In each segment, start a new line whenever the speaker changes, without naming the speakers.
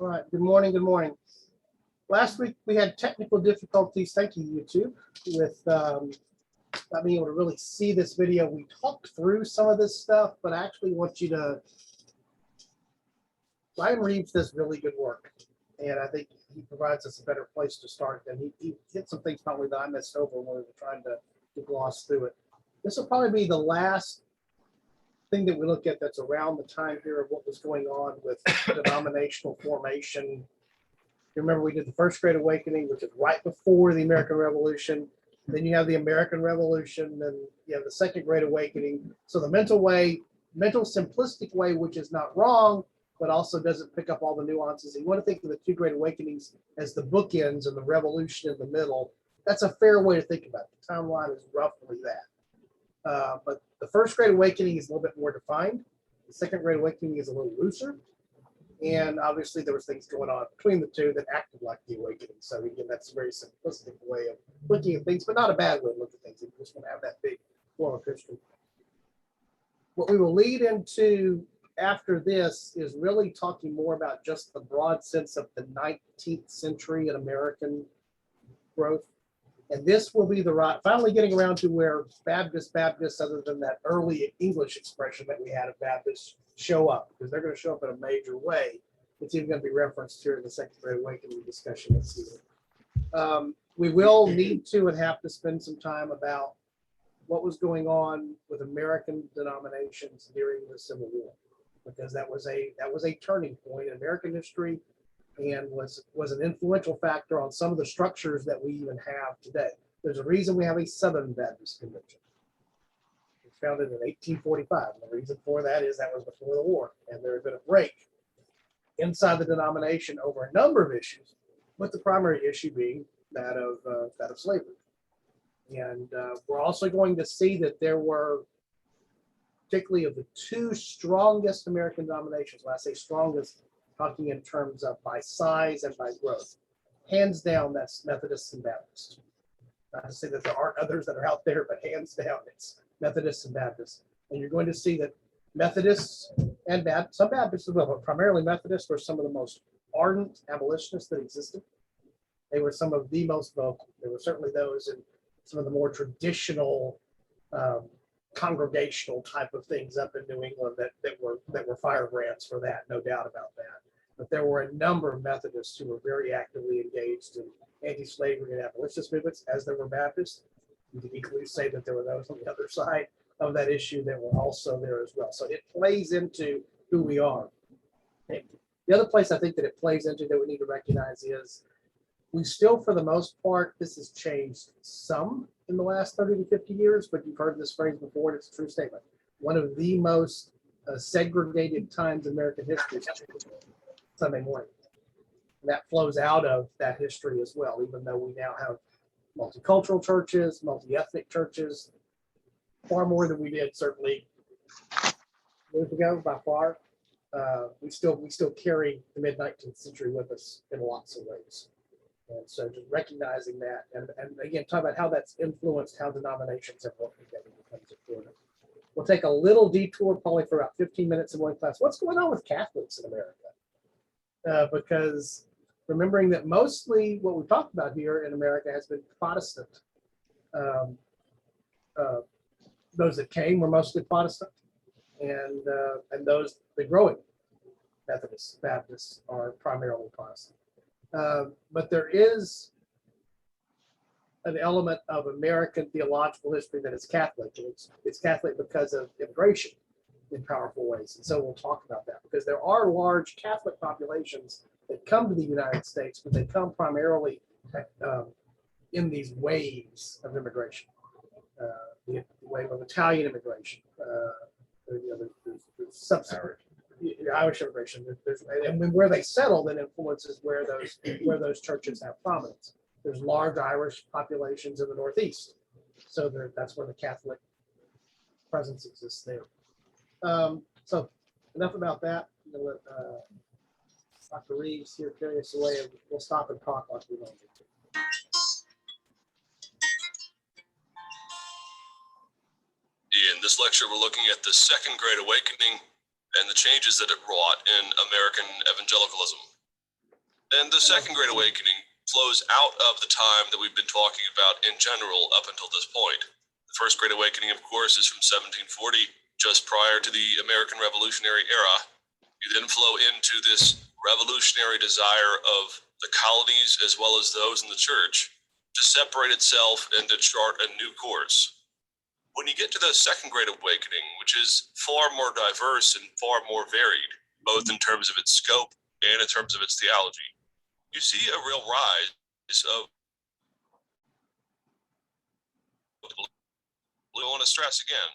All right, good morning, good morning. Last week we had technical difficulties, thank you, YouTube, with not being able to really see this video. We talked through some of this stuff, but I actually want you to, Ryan Reeves does really good work, and I think he provides us a better place to start. And he hit some things probably that I missed over when we were trying to gloss through it. This will probably be the last thing that we look at that's around the time here of what was going on with denominational formation. You remember we did the First Great Awakening, which is right before the American Revolution. Then you have the American Revolution, and you have the Second Great Awakening. So the mental simplistic way, which is not wrong, but also doesn't pick up all the nuances. You want to think of the two Great Awakenings as the bookends and the revolution in the middle. That's a fair way to think about it. The timeline is roughly that. But the First Great Awakening is a little bit more defined. The Second Great Awakening is a little looser. And obviously there was things going on between the two that acted like the awakening. So again, that's a very simplistic way of looking at things, but not a bad way to look at things. You just want to have that big flow of history. What we will lead into after this is really talking more about just the broad sense of the 19th century and American growth. And this will be the right, finally getting around to where Baptists, other than that early English expression that we had of Baptists, show up, because they're going to show up in a major way. It's even going to be referenced here in the Second Great Awakening discussion this evening. We will need to and have to spend some time about what was going on with American denominations during the Civil War, because that was a turning point in American history and was an influential factor on some of the structures that we even have today. There's a reason we have a Southern Baptist Convention. It was founded in 1845. And the reason for that is that was before the war, and there had been a break inside the denomination over a number of issues, with the primary issue being that of slavery. And we're also going to see that there were, particularly of the two strongest American denominations, when I say strongest, talking in terms of by size and by growth. Hands down, that's Methodists and Baptists. Not to say that there aren't others that are out there, but hands down, it's Methodists and Baptists. And you're going to see that Methodists and some Baptists as well, but primarily Methodists were some of the most ardent abolitionists that existed. They were some of the most vocal. There were certainly those in some of the more traditional congregational type of things up in New England that were firebrands for that, no doubt about that. But there were a number of Methodists who were very actively engaged in anti-slavery and abolitionist movements, as there were Baptists. You can equally say that there were those on the other side of that issue that were also there as well. So it plays into who we are. The other place I think that it plays into that we need to recognize is we still, for the most part, this has changed some in the last 30 to 50 years, but you've heard this phrase before, and it's a true statement. One of the most segregated times in American history is Sunday morning. And that flows out of that history as well, even though we now have multicultural churches, multi-ethnic churches, far more than we did certainly years ago by far. We still carry the mid-19th century with us in lots of ways. And so just recognizing that, and again, talk about how that's influenced how denominations have worked together becomes important. We'll take a little detour, probably for about 15 minutes in one class. What's going on with Catholics in America? Because remembering that mostly what we've talked about here in America has been Protestant. Those that came were mostly Protestant, and the growing Methodists, Baptists are primarily Protestant. But there is an element of American theological history that is Catholic. And it's Catholic because of immigration in powerful ways. And so we'll talk about that, because there are large Catholic populations that come to the United States, but they come primarily in these waves of immigration. The wave of Italian immigration, there's subsequent Irish immigration, and where they settle then influences where those churches have prominence. There's large Irish populations in the Northeast, so that's where the Catholic presence exists there. So enough about that. I'm going to let Dr. Reeves here carry us away, and we'll stop and talk like we normally do.
In this lecture, we're looking at the Second Great Awakening and the changes that it wrought in American evangelicalism. And the Second Great Awakening flows out of the time that we've been talking about in general up until this point. The First Great Awakening, of course, is from 1740, just prior to the American Revolutionary era. You then flow into this revolutionary desire of the colonies as well as those in the church to separate itself and to chart a new course. When you get to the Second Great Awakening, which is far more diverse and far more varied, both in terms of its scope and in terms of its theology, you see a real rise of, we want to stress again,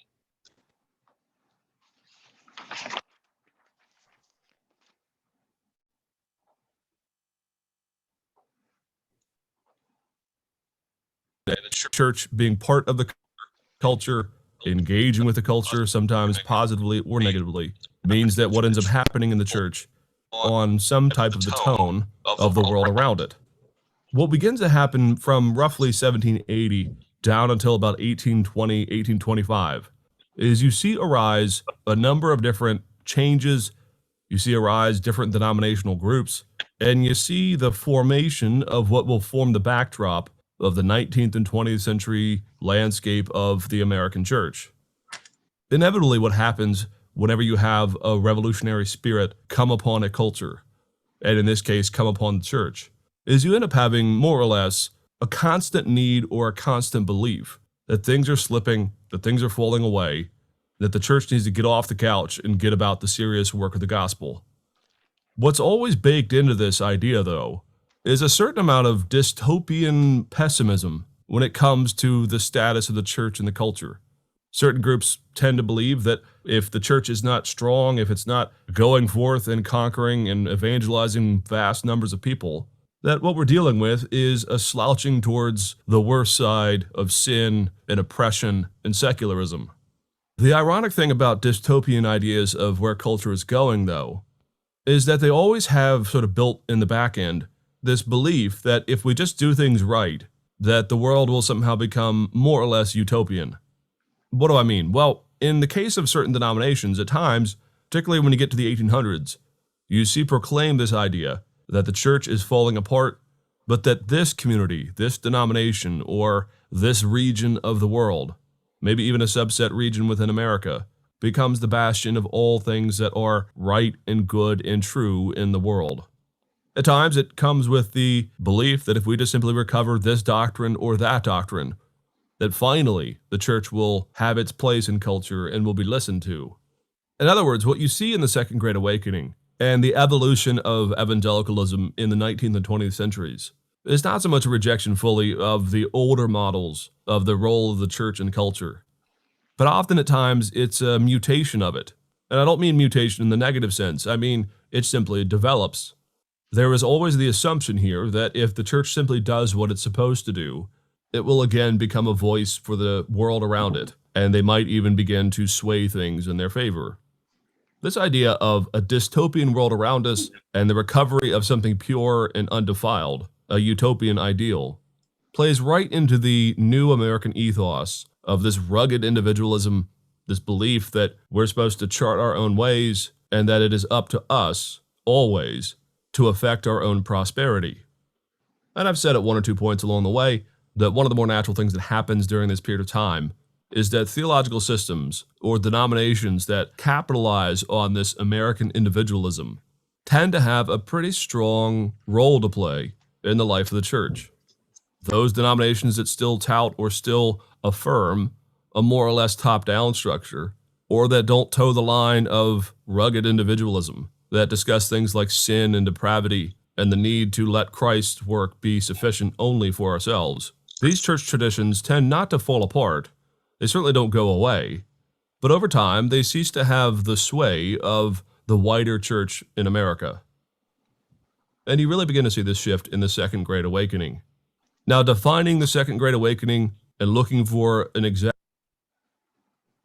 and the
Church being part of the culture, engaging with the culture, sometimes positively or negatively, means that what ends up happening in the church on some type of the tone of the world around it. What begins to happen from roughly 1780 down until about 1820, 1825 is you see arise a number of different changes, you see arise different denominational groups, and you see the formation of what will form the backdrop of the 19th and 20th century landscape of the American church. Inevitably, what happens whenever you have a revolutionary spirit come upon a culture, and in this case, come upon the church, is you end up having more or less a constant need or a constant belief that things are slipping, that things are falling away, that the church needs to get off the couch and get about the serious work of the gospel. What's always baked into this idea, though, is a certain amount of dystopian pessimism when it comes to the status of the church and the culture. Certain groups tend to believe that if the church is not strong, if it's not going forth and conquering and evangelizing vast numbers of people, that what we're dealing with is a slouching towards the worst side of sin and oppression and secularism. The ironic thing about dystopian ideas of where culture is going, though, is that they always have sort of built in the back end this belief that if we just do things right, that the world will somehow become more or less utopian. What do I mean? Well, in the case of certain denominations, at times, particularly when you get to the 1800s, you see proclaim this idea that the church is falling apart, but that this community, this denomination, or this region of the world, maybe even a subset region within America, becomes the bastion of all things that are right and good and true in the world. At times, it comes with the belief that if we just simply recover this doctrine or that doctrine, that finally the church will have its place in culture and will be listened to. In other words, what you see in the Second Great Awakening and the evolution of evangelicalism in the 19th and 20th centuries is not so much a rejection fully of the older models of the role of the church in culture, but often at times it's a mutation of it. And I don't mean mutation in the negative sense, I mean it simply develops. There is always the assumption here that if the church simply does what it's supposed to do, it will again become a voice for the world around it, and they might even begin to sway things in their favor. This idea of a dystopian world around us and the recovery of something pure and undefiled, a utopian ideal, plays right into the new American ethos of this rugged individualism, this belief that we're supposed to chart our own ways and that it is up to us, always, to affect our own prosperity. And I've said at one or two points along the way that one of the more natural things that happens during this period of time is that theological systems or denominations that capitalize on this American individualism tend to have a pretty strong role to play in the life of the church. Those denominations that still tout or still affirm a more or less top-down structure, or that don't toe the line of rugged individualism, that discuss things like sin and depravity and the need to let Christ's work be sufficient only for ourselves. These church traditions tend not to fall apart. They certainly don't go away. But over time, they cease to have the sway of the wider church in America. And you really begin to see this shift in the Second Great Awakening. Now, defining the Second Great Awakening and looking for an exact...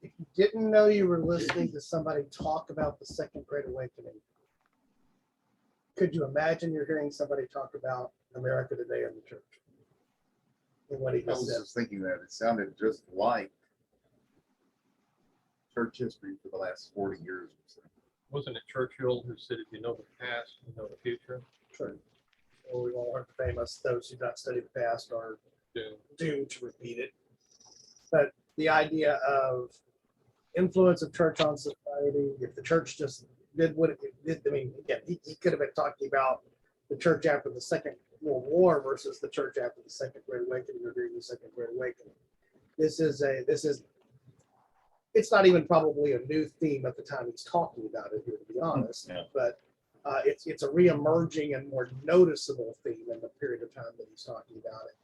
If you didn't know you were listening to somebody talk about the Second Great Awakening, could you imagine you're hearing somebody talk about America today in the church? And what he
I was
just said.
just thinking that it sounded just like church history for the last 40 years or so.
Wasn't it Churchill who said, if you know the past, you know the future?
True. or we won't learn the famous, those who do not study the past are doomed to repeat it. But the idea of influence of church on society, if the church just did what it did, I mean, again, he could have been talking about the church after the Second World War versus the church after the Second Great Awakening or during the Second Great Awakening. It's not even probably a new theme at the time he's talking about it here, to be honest, but it's a re-emerging and more noticeable theme in the period of time that he's talking about it.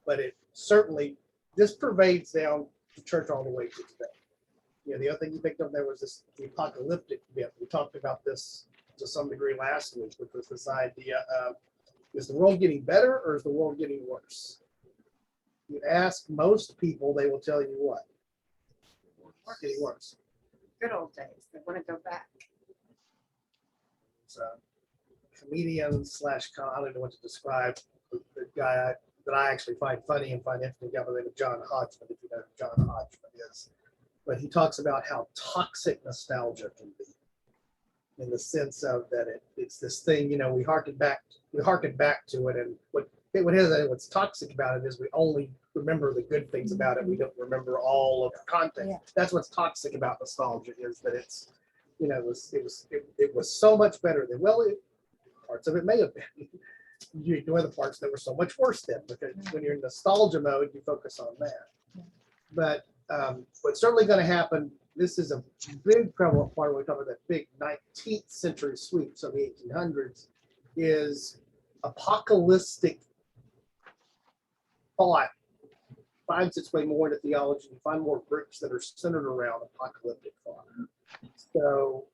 But it certainly, this pervades down the church all the way to today. You know, the other thing you picked up there was the apocalyptic bit. We talked about this to some degree last week, which was this idea of, is the world getting better or is the world getting worse? You ask most people, they will tell you what? It's getting worse.
Good old days. They want to go back.
So, comedian slash, I don't know what to describe, the guy that I actually find funny and find interesting, guy by the name of John Hodgman, if you know who John Hodgman is. But he talks about how toxic nostalgia can be, in the sense of that it's this thing, you know, we harken back to it, and what's toxic about it is we only remember the good things about it. We don't remember all of the content.
Yeah.
That's what's toxic about nostalgia, is that it's, you know, it was so much better than, well, parts of it may have been. You ignore the parts that were so much worse then, because when you're in nostalgia mode, you focus on that. But what's certainly going to happen, this is a big prevalent part when we talk about that big 19th century sweep, so the 1800s, is apocalyptic thought finds its way more into theology. You find more groups that are centered around apocalyptic thought. So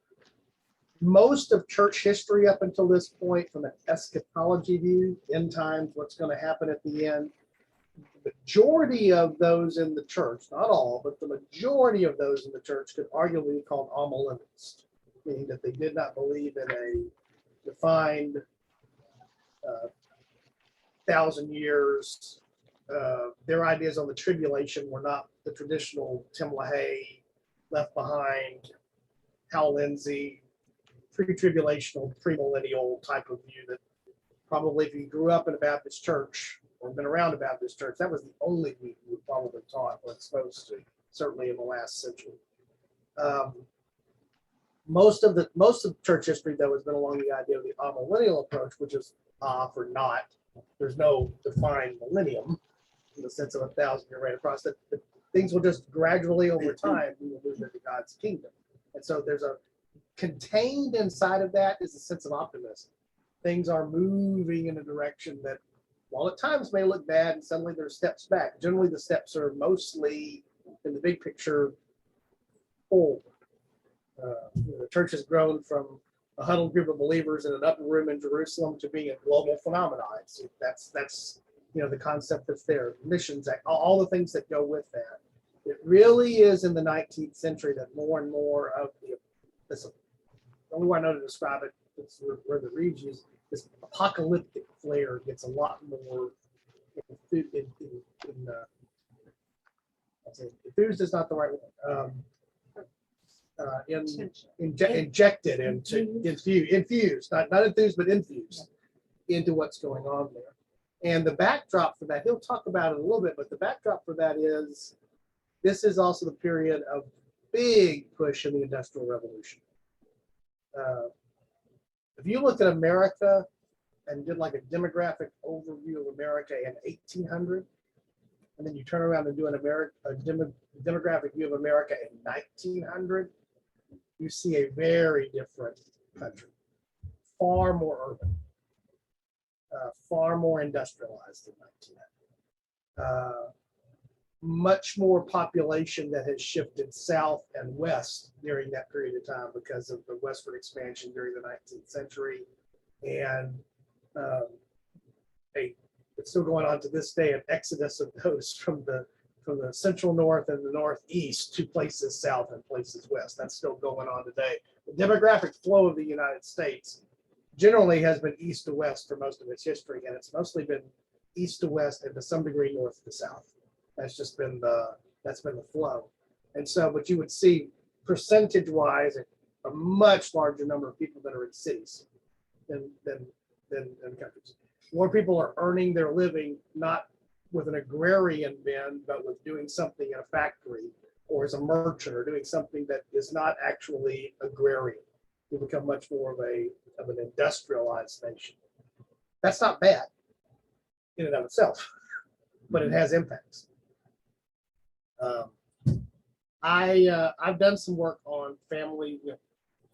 most of church history up until this point, from an eschatology view, end times, what's going to happen at the end, the majority of those in the church, not all, but the majority of those in the church could arguably be called amillennialists, meaning that they did not believe in a defined 1,000 years. Their ideas on the tribulation were not the traditional Tim LaHaye, Left Behind, Hal Lindsey, pre-tribulational, premillennial type of view that probably if you grew up in a Baptist church or been around a Baptist church, that was the only view you were probably taught or exposed to, certainly in the last century. Most of church history, though, has been along the idea of the amillennial approach, which is for not. There's no defined millennium in the sense of 1,000-year rate across. That things will just gradually over time we will move into God's kingdom. And so there's a contained inside of that is a sense of optimism. Things are moving in a direction that, while at times may look bad and suddenly there's steps back, generally the steps are mostly in the big picture forward. The church has grown from a huddled group of believers in an upper room in Jerusalem to being a global phenomenon. That's the concept that's there, missions, all the things that go with that. It really is in the 19th century that more and more of the only way I know to describe it, it's where the Reeves use this apocalyptic flair gets a lot more enthused is not the right word. Injected into infused, not enthused, but infused into what's going on there. And the backdrop for that, he'll talk about it a little bit, but the backdrop for that is this is also the period of big push in the Industrial Revolution. If you look at America and did like a demographic overview of America in 1800, and then you turn around and do a demographic view of America in 1900, you see a very different country, far more urban, far more industrialized than 1900. Much more population that has shifted south and west during that period of time because of the westward expansion during the 19th century. And it's still going on to this day, an exodus of those from the central north and the northeast to places south and places west. That's still going on today. The demographic flow of the United States generally has been east to west for most of its history, and it's mostly been east to west and to some degree north to south. That's just been the flow. And so, but you would see percentage-wise a much larger number of people that are in cities than countries. more people are earning their living, not with an agrarian bend, but with doing something in a factory or as a merchant or doing something that is not actually agrarian. We become much more of an industrialized nation. That's not bad in and of itself, but it has impacts. I've done some work on family,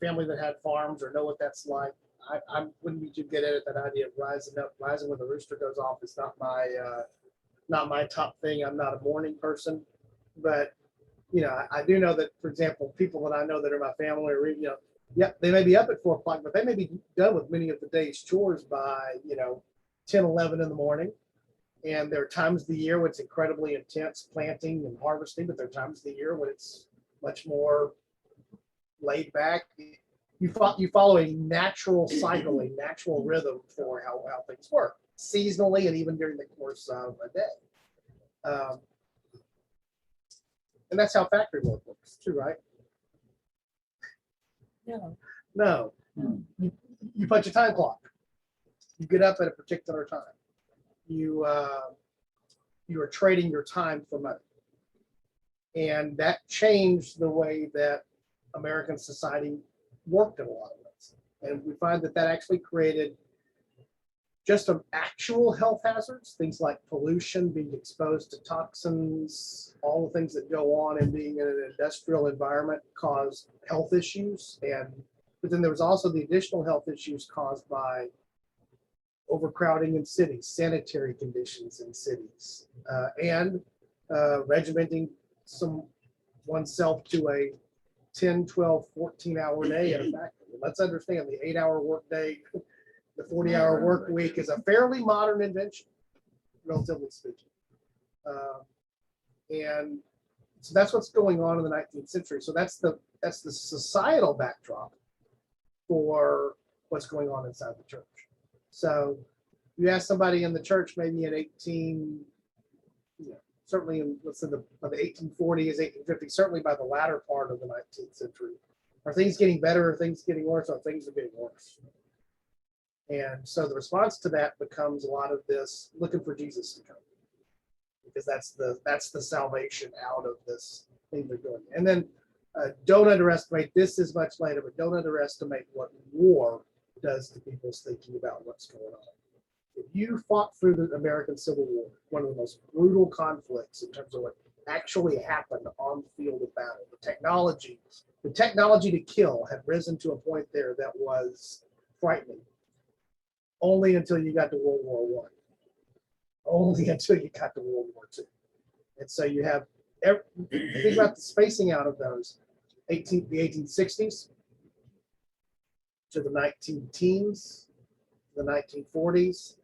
family that had farms or know what that's like. I wouldn't be too good at it. That idea of rising when the rooster goes off is not my top thing. I'm not a morning person, but I do know that, for example, people that I know that are my family are, they may be up at 4 o'clock, but they may be done with many of the day's chores by 10, 11 in the morning. And there are times of the year when it's incredibly intense planting and harvesting, but there are times of the year when it's much more laid back. You follow a natural cycle, a natural rhythm for how things work seasonally and even during the course of a day. And that's how factory work works too, right? No. You punch a time clock. You get up at a particular time. You are trading your time for money. And that changed the way that American society worked in a lot of ways. And we find that actually created just actual health hazards, things like pollution, being exposed to toxins, all the things that go on in being in an industrial environment cause health issues. But then there was also the additional health issues caused by overcrowding in cities, sanitary conditions in cities, and regimenting oneself to a 10, 12, 14-hour day at a factory. Let's understand the 8-hour workday, the 40-hour work week is a fairly modern invention, relatively speaking. And so that's what's going on in the 19th century. So that's the societal backdrop for what's going on inside the church. So you ask somebody in the church, maybe in certainly in the 1840s, 1850s, certainly by the latter part of the 19th century, are things getting better? Are things getting worse? Or things are getting worse? And so the response to that becomes a lot of this looking for Jesus to come, because that's the salvation out of this thing they're doing. And then don't underestimate, this is much later, but don't underestimate what war does to people's thinking about what's going on. If you fought through the American Civil War, one of the most brutal conflicts in terms of what actually happened on the field of battle, the technology to kill had risen to a point there that was frightening. Only until you got to World War I. Only until you got to World War II. And so you have, think about the spacing out of those, the 1860s to the 19-teens, the 1940s,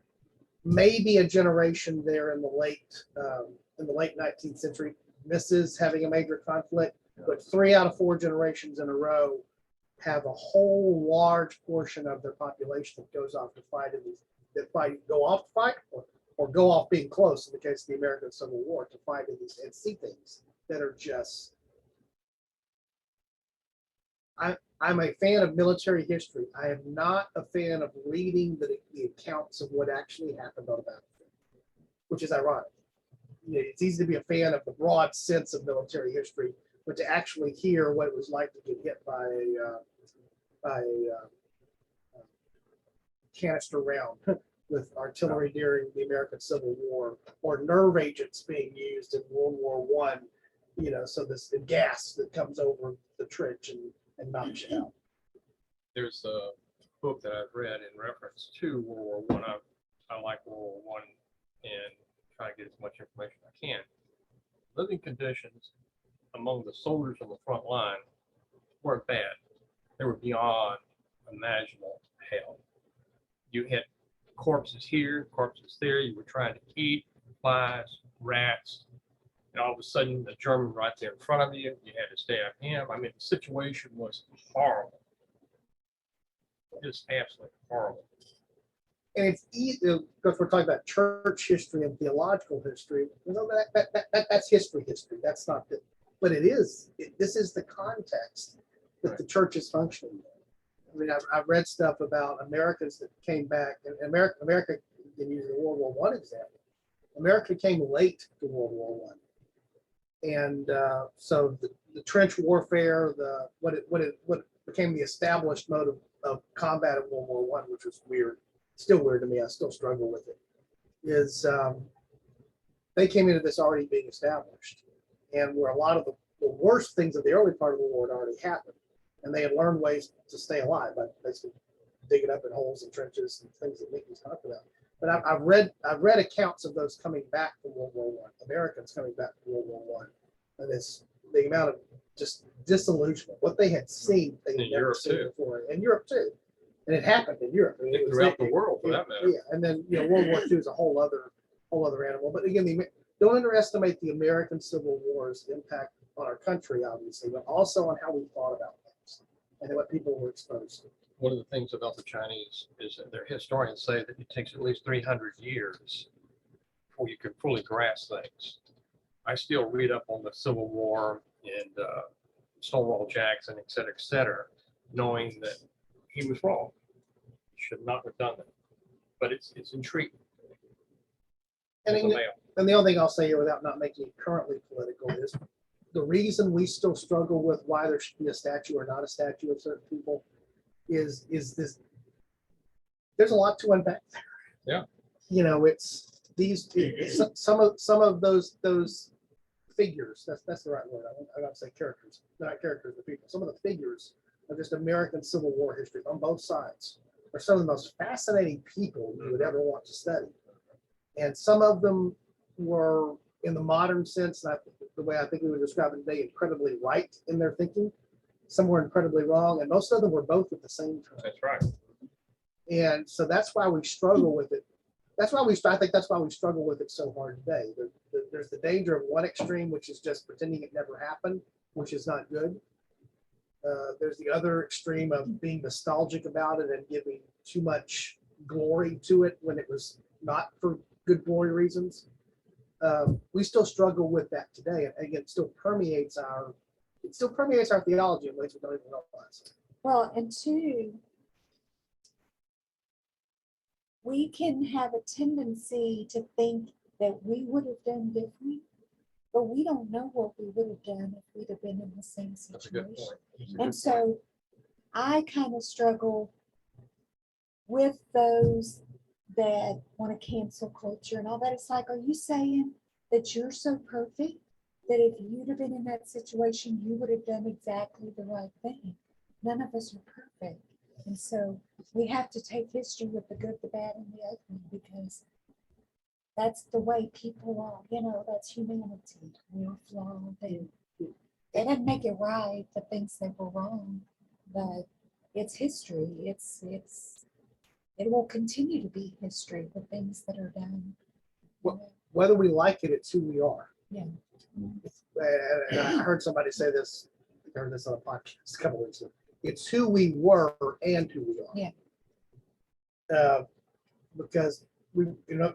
maybe a generation there in the late 19th century misses having a major conflict, but 3 out of 4 generations in a row have a whole large portion of their population that goes off to fight go off to fight or go off being close in the case of the American Civil War to fight in these and see things that are just. I'm a fan of military history. I am not a fan of reading the accounts of what actually happened on a battlefield, which is ironic. It's easy to be a fan of the broad sense of military history, but to actually hear what it was like to get hit by a canister round with artillery during the American Civil War, or nerve agents being used in World War I, so this gas that comes over the trench and knocks you out.
There's a book that I've read in reference to World War I. I like World War I and try to get as much information as I can. Living conditions among the soldiers on the front line weren't bad. They were beyond imaginable hell. You had corpses here, corpses there. You were trying to eat, flies, rats, and all of a sudden the German right there in front of you. You had to stay on him. I mean, the situation was horrible. Just absolutely horrible.
And it's easy, because we're talking about church history and theological history. That's history. That's not the, but it is. This is the context that the church is functioning in. I mean, I've read stuff about Americans that came back, and America, in using the World War One example, America came late to World War One, and so the trench warfare, what became the established mode of combat in World War One, which was weird, still weird to me. I still struggle with it. Is they came into this already being established, and where a lot of the worst things of the early part of the war had already happened, and they had learned ways to stay alive by basically digging up in holes and trenches and things that Nikki's talked about. But I've read accounts of those coming back from World War One, Americans coming back from World War One, and it's the amount of just disillusionment, what they had seen, they had
In
never
Europe
seen
too.
before, and Europe too, and it happened in Europe. I mean, it was-
Throughout the world, for that matter.
Yeah, and then World War II is a whole other animal. But again, don't underestimate the American Civil War's impact on our country, obviously, but also on how we thought about things and what people were exposed to.
One of the things about the Chinese is that their historians say that it takes at least 300 years before you can fully grasp things. I still read up on the Civil War and Stonewall Jackson, et cetera, knowing that he was wrong. He should not have done that. But it's intriguing.
And
As a
in-
male.
And the only thing I'll say here without not making it currently political is the reason we still struggle with why there should be a statue or not a statue of certain people is this. There's a lot to unpack there.
Yeah.
You know, it's these some of those figures. That's the right word. I got to say characters, not characters, but people. Some of the figures of just American Civil War history on both sides are some of the most fascinating people you would ever want to study. And some of them were, in the modern sense, the way I think we would describe it today, incredibly right in their thinking. Some were incredibly wrong, and most of them were both at the same time.
That's right.
And so that's why we struggle with it. I think that's why we struggle with it so hard today. There's the danger of one extreme, which is just pretending it never happened, which is not good. There's the other extreme of being nostalgic about it and giving too much glory to it when it was not for good glory reasons. We still struggle with that today, and again, it still permeates our theology in ways we don't even realize.
Well, and two, we can have a tendency to think that we would have done different, but we don't know what we would have done if we'd have been in the same
That's a good
situation.
point. That's a
And
good
so I kind of struggle with those that want to cancel culture and all that. It's like, are you saying that you're so perfect that if you'd have been in that situation, you would have done exactly the right thing? None of us are perfect. And so we have to take history with the good, the bad, and the ugly, because that's the way people are. You know, that's humanity. We're flawed. And they didn't make it right, the things that were wrong, but it's history. It will continue to be history, the things that are done.
Well, Whether we like it, it's who we are.
Yeah.
And I heard somebody say this, I heard this on a podcast a couple weeks ago. It's who we were and who we are.
Yeah.
Because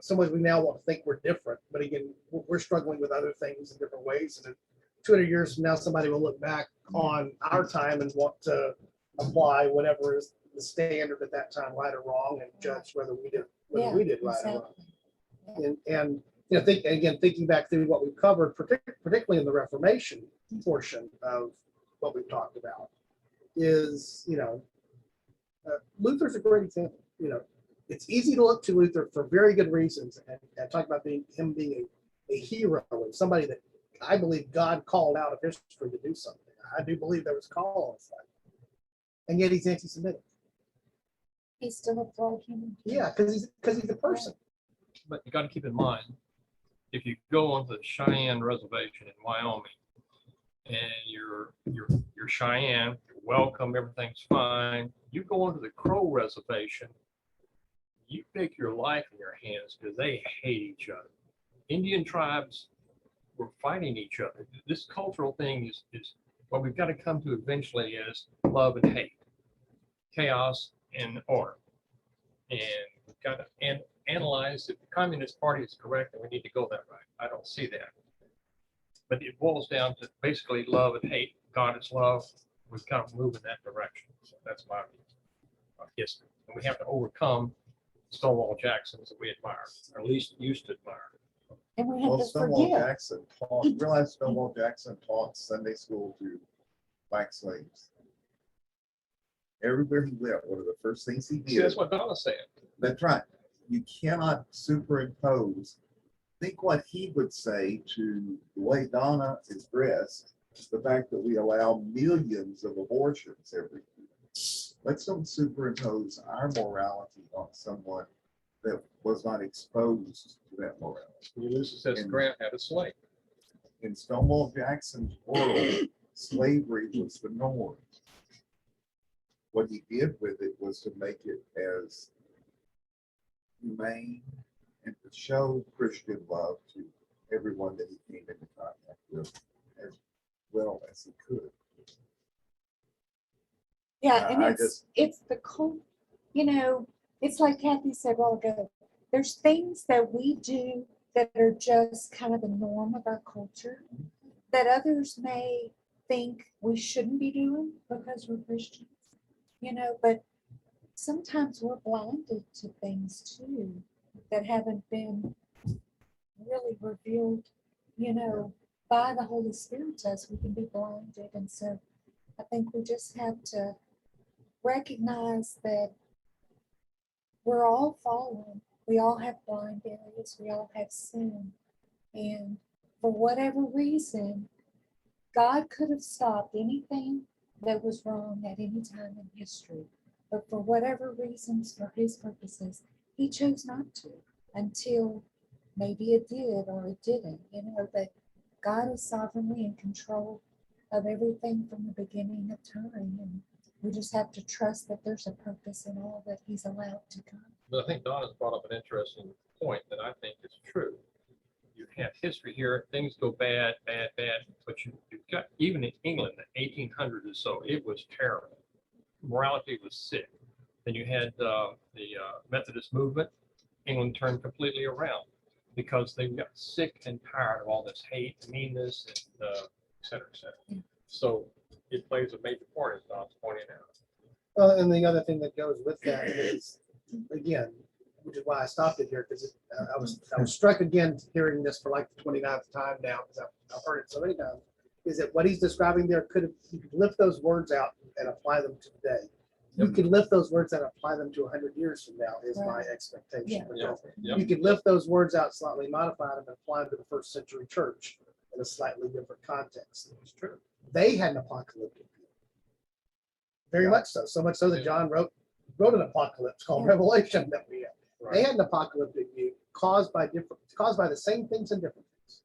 some ways we now want to think we're different, but again, we're struggling with other things in different ways. And in 200 years from now, somebody will look back on our time and want to apply whatever is the standard at that time, right or wrong, and judge whether we did right or wrong.
Exactly.
And thinking back through what we've covered, particularly in the Reformation portion of what we've talked about, is Luther's a great example. It's easy to look to Luther for very good reasons, and talk about him being a hero and somebody that I believe God called out of history to do something. I do believe there was a call on his life, and yet he's anti-Semitic.
He's still a flawed human being.
Yeah, because he's a person.
But you got to keep in mind, if you go onto the Cheyenne Reservation in Wyoming, and you're Cheyenne, you're welcome, everything's fine. You go onto the Crow Reservation, you take your life in your hands because they hate each other. Indian tribes were fighting each other. This cultural thing is what we've got to come to eventually is love and hate, chaos and order. And we've got to analyze if the Communist Party is correct and we need to go that way. I don't see that. But it boils down to basically love and hate. God is love. We've got to move in that direction. So that's my view of history. And we have to overcome Stonewall Jacksons that we admire, or at least used to admire.
And we had
Well,
to
Stonewall
forgive.
Jackson taught, you realize Stonewall Jackson taught Sunday school to black slaves. Everywhere he went, one of the first things he
See, that's
did,
what Donna's saying.
that's right, you cannot superimpose. Think what he would say to the way Donna is dressed, the fact that we allow millions of abortions every year. Let's don't superimpose our morality on someone that was not exposed to that morality.
Ulysses S. Grant had a slave.
In Stonewall Jackson's world, slavery was the norm. What he did with it was to make it as humane and to show Christian love to everyone that he came into contact with as well as he could.
Yeah, and
I
it's the cult, you know, it's like Kathy said a while ago, there's things that we do that are just kind of the norm of our culture that others may think we shouldn't be doing because we're Christians, you know, but sometimes we're blinded to things too that haven't been really revealed, you know, by the Holy Spirit to us. We can be blinded. And so I think we just have to recognize that we're all fallen. We all have blind areas. We all have sin. And for whatever reason, God could have stopped anything that was wrong at any time in history. But for whatever reasons, for his purposes, he chose not to until maybe it did or it didn't, you know, but God is sovereignly in control of everything from the beginning of time. And we just have to trust that there's a purpose in all that he's allowed to come.
But I think Donna's brought up an interesting point that I think is true. You have history here, things go bad, but you've got, even in England, the 1800s or so, it was terrible. Morality was sick. Then you had the Methodist movement. England turned completely around because they got sick and tired of all this hate, meanness, and et cetera, et cetera. So it plays a major part, as Don's pointing out.
Well, and the other thing that goes with that is, again, which is why I stopped it here, because I was struck again hearing this for like the 29th time now, because I've heard it so many times, is that what he's describing there you could lift those words out and apply them to today. You could lift those words out and apply them to 100 years from now, is my expectation.
Yeah.
You could lift those words out, slightly modify them, and apply them to the first century church in a slightly different context. It's true. They had an apocalyptic view. Very much so. So much so that John wrote an apocalypse called Revelation that we have. They had an apocalyptic view caused by the same things and different things.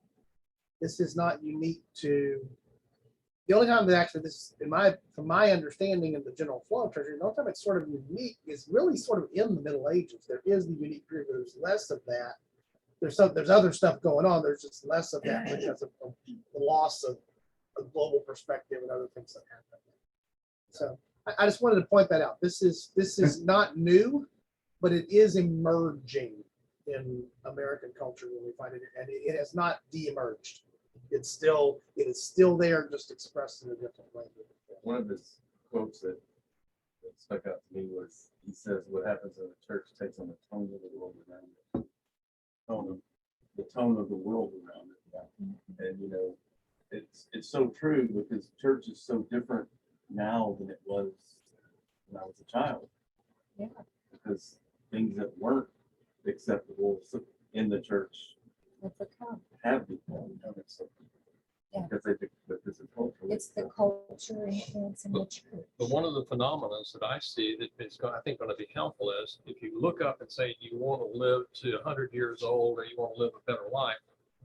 This is not unique to the only time that actually this, from my understanding of the general flow of treasury, the only time it's sort of unique is really sort of in the Middle Ages. There is the unique period where there's less of that. There's other stuff going on. There's just less of that because of the loss of a global perspective and other things that happen. So I just wanted to point that out. This is not new, but it is emerging in American culture when we find it, and it has not de-emerged. It is still there, just expressed in a different way.
One of his quotes that stuck out to me was, he says, what happens in the church takes on the tone of the world around it. The tone of the world around it. And you know, it's so true, because church is so different now than it was when I was a child.
Yeah.
Because things that weren't acceptable in the church have become acceptable.
Yeah.
Because they think that this is culture.
It's the culture influencing the church.
But one of the phenomena that I see that is, I think, going to be helpful is if you look up and say you want to live to 100 years old or you want to live a better life,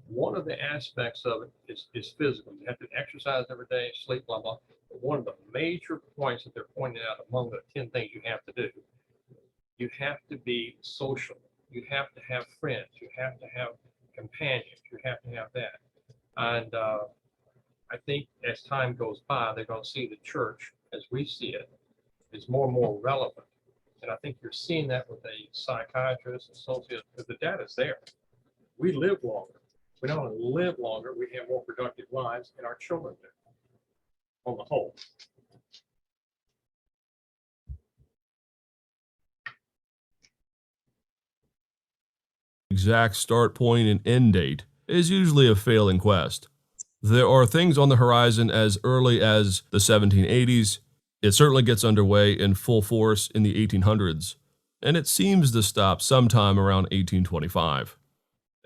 one of the aspects of it is physical. You have to exercise every day, sleep, blah, blah. But one of the major points that they're pointing out among the 10 things you have to do, you have to be social. You have to have friends. You have to have companions. You have to have that. And I think as time goes by, they're going to see the church, as we see it, is more and more relevant. And I think you're seeing that with a psychiatrist, associate, because the data's there. We live longer. We not only live longer, we have more productive lives, and our children do, on the whole.
exact start point and end date is usually a failing quest. There are things on the horizon as early as the 1780s. It certainly gets underway in full force in the 1800s, and it seems to stop sometime around 1825.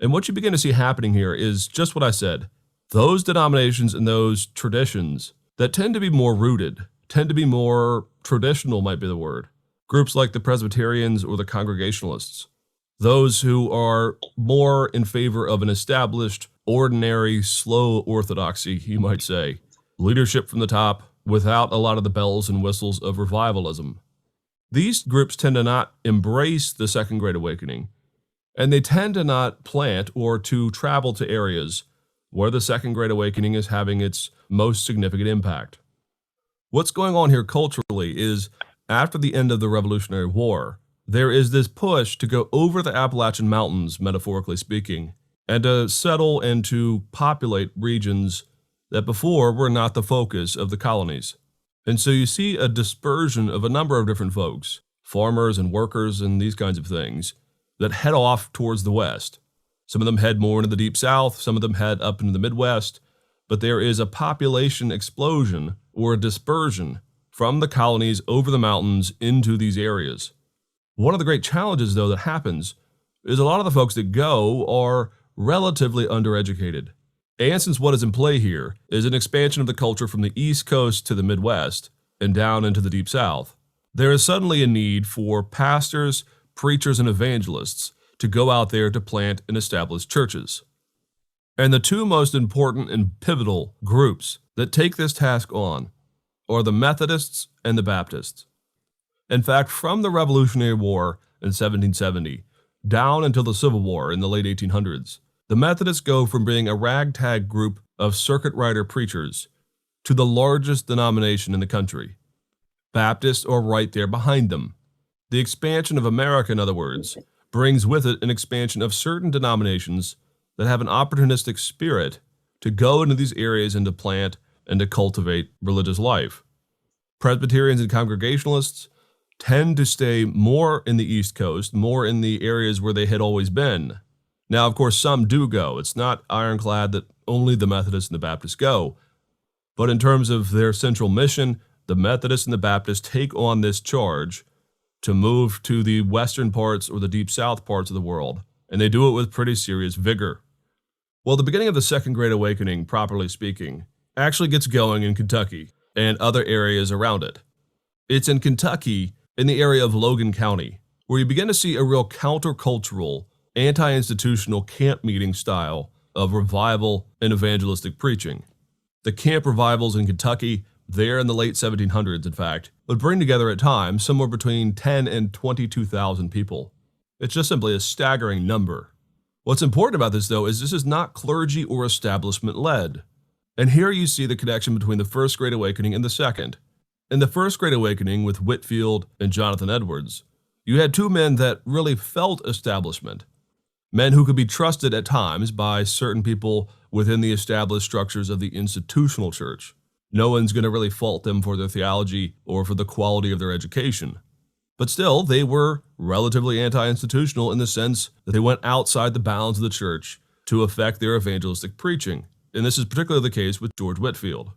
And what you begin to see happening here is just what I said. Those denominations and those traditions that tend to be more rooted, tend to be more traditional, might be the word. Groups like the Presbyterians or the Congregationalists. Those who are more in favor of an established, ordinary, slow orthodoxy, you might say. Leadership from the top without a lot of the bells and whistles of revivalism. These groups tend to not embrace the Second Great Awakening, and they tend to not plant or to travel to areas where the Second Great Awakening is having its most significant impact. What's going on here culturally is, after the end of the Revolutionary War, there is this push to go over the Appalachian Mountains, metaphorically speaking, and to settle and to populate regions that before were not the focus of the colonies. And so you see a dispersion of a number of different folks, farmers and workers and these kinds of things, that head off towards the west. Some of them head more into the deep south, some of them head up into the Midwest, but there is a population explosion or a dispersion from the colonies over the mountains into these areas. One of the great challenges, though, that happens is a lot of the folks that go are relatively undereducated. And since what is in play here is an expansion of the culture from the East Coast to the Midwest and down into the Deep South, there is suddenly a need for pastors, preachers, and evangelists to go out there to plant and establish churches. And the two most important and pivotal groups that take this task on are the Methodists and the Baptists. In fact, from the Revolutionary War in 1770 down until the Civil War in the late 1800s, the Methodists go from being a ragtag group of circuit rider preachers to the largest denomination in the country. Baptists are right there behind them. The expansion of America, in other words, brings with it an expansion of certain denominations that have an opportunistic spirit to go into these areas and to plant and to cultivate religious life. Presbyterians and Congregationalists tend to stay more in the East Coast, more in the areas where they had always been. Now, of course, some do go. It's not ironclad that only the Methodists and the Baptists go. But in terms of their central mission, the Methodists and the Baptists take on this charge to move to the western parts or the deep south parts of the world, and they do it with pretty serious vigor. Well, the beginning of the Second Great Awakening, properly speaking, actually gets going in Kentucky and other areas around it. It's in Kentucky, in the area of Logan County, where you begin to see a real countercultural, anti-institutional camp meeting style of revival and evangelistic preaching. The camp revivals in Kentucky, there in the late 1700s, in fact, would bring together at times somewhere between 10 and 22,000 people. It's just simply a staggering number. What's important about this, though, is this is not clergy or establishment led. And here you see the connection between the First Great Awakening and the Second. In the First Great Awakening with Whitefield and Jonathan Edwards, you had two men that really felt establishment. Men who could be trusted at times by certain people within the established structures of the institutional church. No one's going to really fault them for their theology or for the quality of their education. But still, they were relatively anti-institutional in the sense that they went outside the bounds of the church to affect their evangelistic preaching. And this is particularly the case with George Whitefield.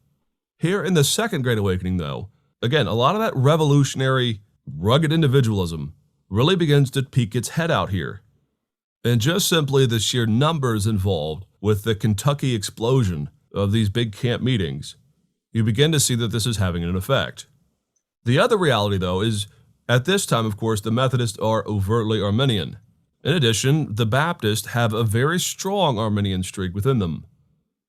Here in the Second Great Awakening, though, again, a lot of that revolutionary, rugged individualism really begins to peek its head out here. And just simply the sheer numbers involved with the Kentucky explosion of these big camp meetings, you begin to see that this is having an effect. The other reality, though, is at this time, of course, the Methodists are overtly Arminian. In addition, the Baptists have a very strong Arminian streak within them.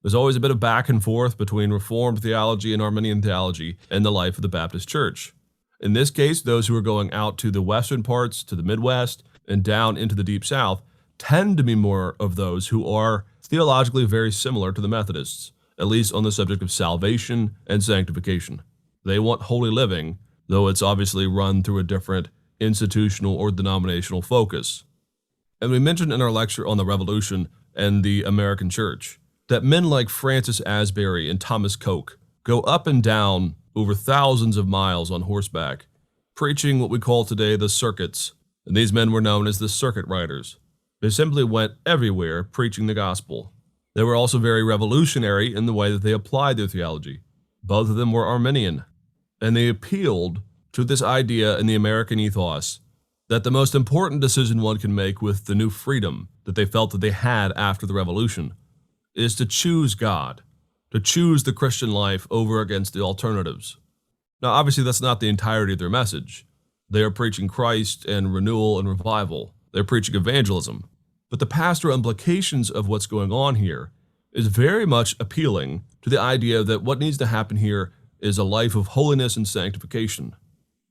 There's always a bit of back and forth between Reformed theology and Arminian theology in the life of the Baptist Church. In this case, those who are going out to the western parts, to the Midwest, and down into the Deep South tend to be more of those who are theologically very similar to the Methodists, at least on the subject of salvation and sanctification. They want holy living, though it's obviously run through a different institutional or denominational focus. And we mentioned in our lecture on the Revolution and the American Church that men like Francis Asbury and Thomas Coke go up and down over thousands of miles on horseback, preaching what we call today the circuits, and these men were known as the circuit riders. They simply went everywhere preaching the gospel. They were also very revolutionary in the way that they applied their theology. Both of them were Arminian, and they appealed to this idea in the American ethos that the most important decision one can make with the new freedom that they felt that they had after the revolution is to choose God, to choose the Christian life over against the alternatives. Now, obviously, that's not the entirety of their message. They are preaching Christ and renewal and revival. They're preaching evangelism. But the pastoral implications of what's going on here is very much appealing to the idea that what needs to happen here is a life of holiness and sanctification.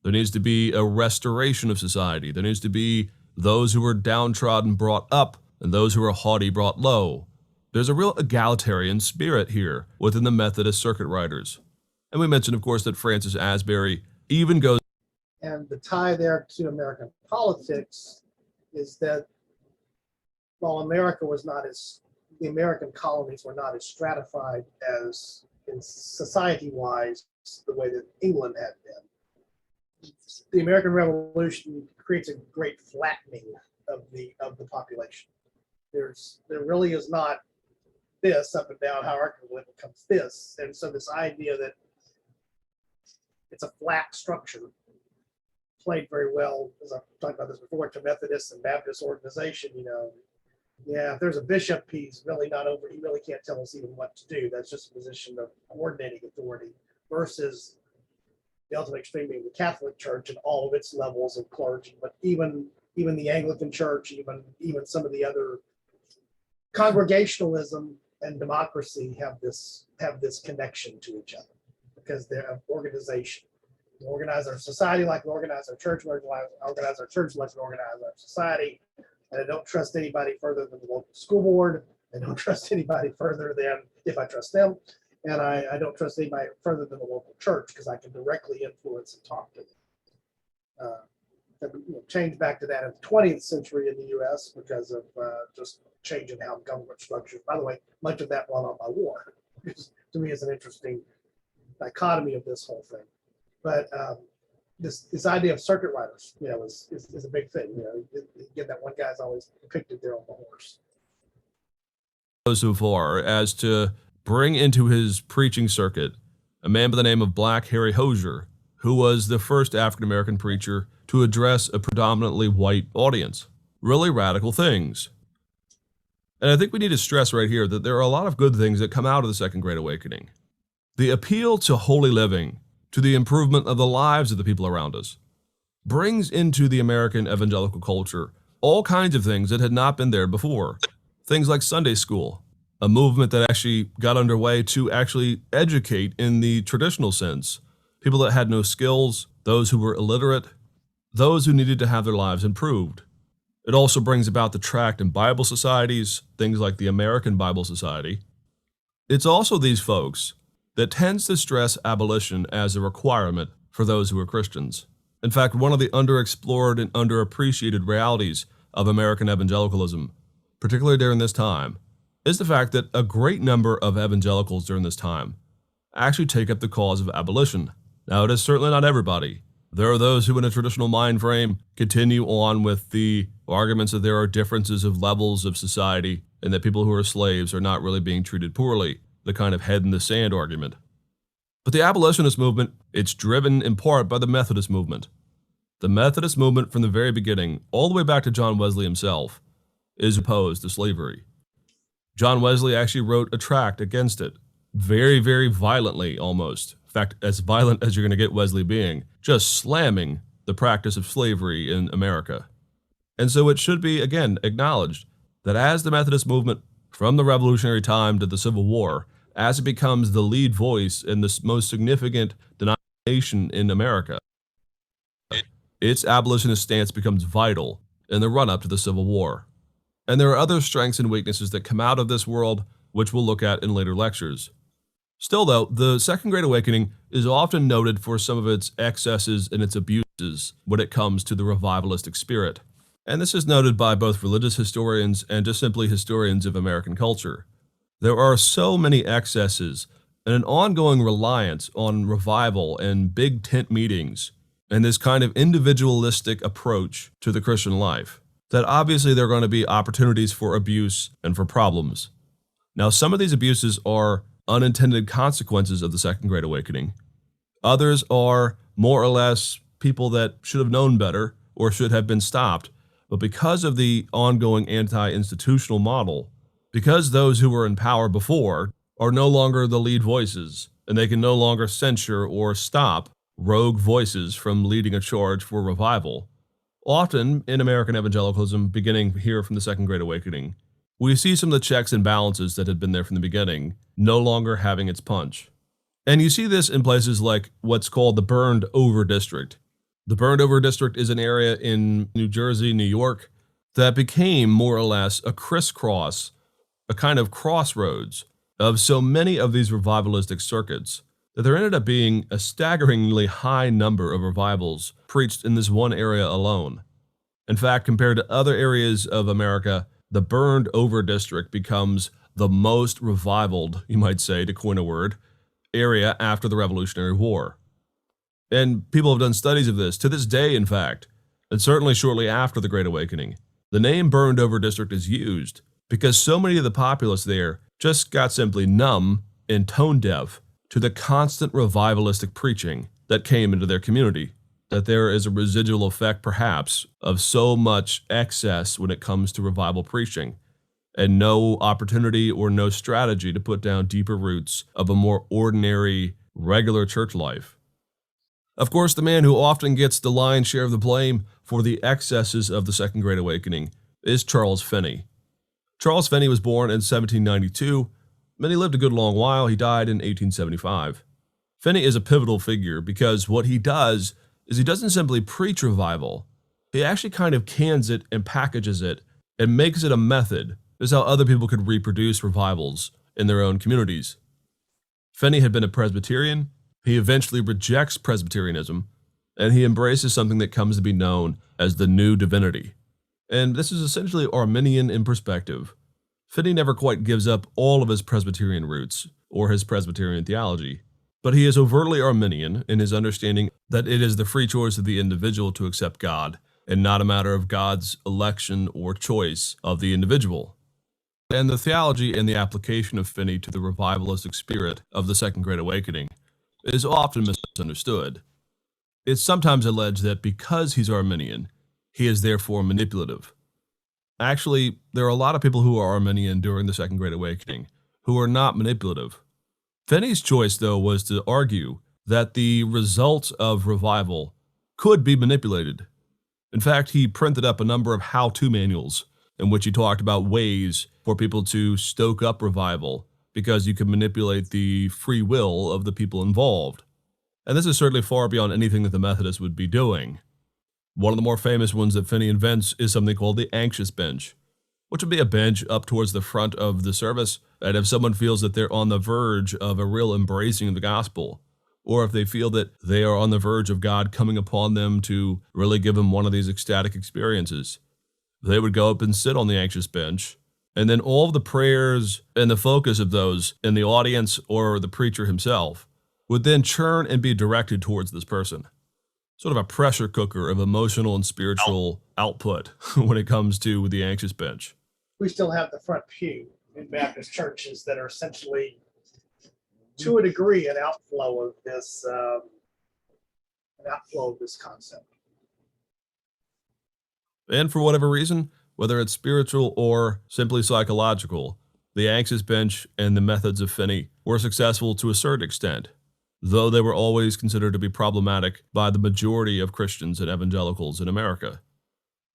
There needs to be a restoration of society. There needs to be those who are downtrodden brought up and those who are haughty brought low. There's a real egalitarian spirit here within the Methodist circuit riders. And we mentioned, of course, that Francis Asbury even goes.
And the tie there to American politics is that while America was not as, the American colonies were not as stratified as in society-wise the way that England had been. The American Revolution creates a great flattening of the population. There really is not this up and down hierarchical, it becomes this. And so this idea that it's a flat structure played very well, as I've talked about this before, to Methodist and Baptist organization. Yeah, if there's a bishop, he's really not over, he really can't tell us even what to do. That's just a position of coordinating authority versus the ultimate extreme being the Catholic Church and all of its levels of clergy. But even the Anglican Church, even some of the other congregationalism and democracy have this connection to each other because they're an organization. We organize our society like we organize our church, we organize our church like we organize our society. And I don't trust anybody further than the local school board. I don't trust anybody further than, if I trust them, and I don't trust anybody further than the local church because I can directly influence and talk to them. Change back to that in the 20th century in the U.S. because of just changing how government structures. By the way, much of that brought on by war, which to me is an interesting dichotomy of this whole thing. But this idea of circuit riders, is a big thing. Again, that one guy's always depicted there on the horse.
So far as to bring into his preaching circuit a man by the name of Black Harry Hosier, who was the first African-American preacher to address a predominantly white audience. Really radical things. And I think we need to stress right here that there are a lot of good things that come out of the Second Great Awakening. The appeal to holy living, to the improvement of the lives of the people around us, brings into the American evangelical culture all kinds of things that had not been there before. Things like Sunday school, a movement that actually got underway to actually educate in the traditional sense, people that had no skills, those who were illiterate, those who needed to have their lives improved. It also brings about the tract and Bible societies, things like the American Bible Society. It's also these folks that tends to stress abolition as a requirement for those who are Christians. In fact, one of the underexplored and underappreciated realities of American evangelicalism, particularly during this time, is the fact that a great number of evangelicals during this time actually take up the cause of abolition. Now, it is certainly not everybody. There are those who in a traditional mind frame continue on with the arguments that there are differences of levels of society and that people who are slaves are not really being treated poorly, the kind of head in the sand argument. But the abolitionist movement, it's driven in part by the Methodist movement. The Methodist movement from the very beginning, all the way back to John Wesley himself, is opposed to slavery. John Wesley actually wrote a tract against it, very, very violently almost. In fact, as violent as you're going to get Wesley being, just slamming the practice of slavery in America. And so it should be, again, acknowledged that as the Methodist movement, from the Revolutionary time to the Civil War, as it becomes the lead voice in the most significant denomination in America, its abolitionist stance becomes vital in the run-up to the Civil War. And there are other strengths and weaknesses that come out of this world, which we'll look at in later lectures. Still, though, the Second Great Awakening is often noted for some of its excesses and its abuses when it comes to the revivalistic spirit. And this is noted by both religious historians and just simply historians of American culture. There are so many excesses and an ongoing reliance on revival and big tent meetings and this kind of individualistic approach to the Christian life that obviously there are going to be opportunities for abuse and for problems. Now, some of these abuses are unintended consequences of the Second Great Awakening. Others are more or less people that should have known better or should have been stopped. But because of the ongoing anti-institutional model, because those who were in power before are no longer the lead voices, and they can no longer censure or stop rogue voices from leading a charge for revival, often in American evangelicalism, beginning here from the Second Great Awakening, we see some of the checks and balances that had been there from the beginning no longer having its punch. And you see this in places like what's called the burned over district. The burned over district is an area in New Jersey, New York, that became more or less a crisscross, a kind of crossroads of so many of these revivalistic circuits that there ended up being a staggeringly high number of revivals preached in this one area alone. In fact, compared to other areas of America, the burned over district becomes the most revivaled, you might say, to coin a word, area after the Revolutionary War. And people have done studies of this to this day, in fact, and certainly shortly after the Great Awakening. The name burned over district is used because so many of the populace there just got simply numb and tone deaf to the constant revivalistic preaching that came into their community, that there is a residual effect, perhaps, of so much excess when it comes to revival preaching, and no opportunity or no strategy to put down deeper roots of a more ordinary, regular church life. Of course, the man who often gets the lion's share of the blame for the excesses of the Second Great Awakening is Charles Finney. Charles Finney was born in 1792, and he lived a good long while. He died in 1875. Finney is a pivotal figure because what he does is he doesn't simply preach revival. He actually kind of cans it and packages it and makes it a method. This is how other people could reproduce revivals in their own communities. Finney had been a Presbyterian. He eventually rejects Presbyterianism, and he embraces something that comes to be known as the New Divinity. And this is essentially Arminian in perspective. Finney never quite gives up all of his Presbyterian roots or his Presbyterian theology, but he is overtly Arminian in his understanding that it is the free choice of the individual to accept God, and not a matter of God's election or choice of the individual. And the theology and the application of Finney to the revivalistic spirit of the Second Great Awakening is often misunderstood. It's sometimes alleged that because he's Arminian, he is therefore manipulative. Actually, there are a lot of people who are Arminian during the Second Great Awakening who are not manipulative. Finney's choice, though, was to argue that the results of revival could be manipulated. In fact, he printed up a number of how-to manuals in which he talked about ways for people to stoke up revival because you could manipulate the free will of the people involved. And this is certainly far beyond anything that the Methodists would be doing. One of the more famous ones that Finney invents is something called the anxious bench, which would be a bench up towards the front of the service, and if someone feels that they're on the verge of a real embracing of the gospel, or if they feel that they are on the verge of God coming upon them to really give them one of these ecstatic experiences, they would go up and sit on the anxious bench, and then all of the prayers and the focus of those in the audience or the preacher himself would then churn and be directed towards this person. Sort of a pressure cooker of emotional and spiritual output when it comes to the anxious bench.
We still have the front pew in Baptist churches that are essentially, to a degree, an outflow of this concept.
And for whatever reason, whether it's spiritual or simply psychological, the anxious bench and the methods of Finney were successful to a certain extent, though they were always considered to be problematic by the majority of Christians and evangelicals in America.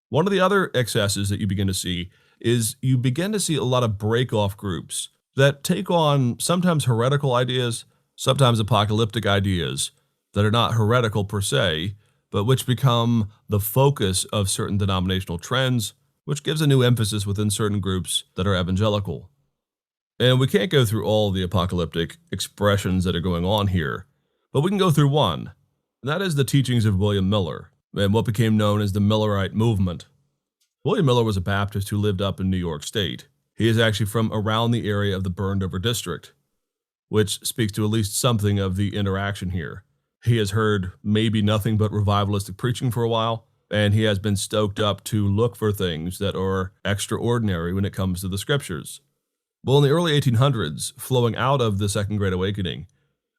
One of the other excesses that you begin to see is you begin to see a lot of break-off groups that take on sometimes heretical ideas, sometimes apocalyptic ideas that are not heretical per se, but which become the focus of certain denominational trends, which gives a new emphasis within certain groups that are evangelical. And we can't go through all the apocalyptic expressions that are going on here, but we can go through one, and that is the teachings of William Miller, and what became known as the Millerite movement. William Miller was a Baptist who lived up in New York State. He is actually from around the area of the burned over district, which speaks to at least something of the interaction here. He has heard maybe nothing but revivalistic preaching for a while, and he has been stoked up to look for things that are extraordinary when it comes to the scriptures. Well, in the early 1800s, flowing out of the Second Great Awakening,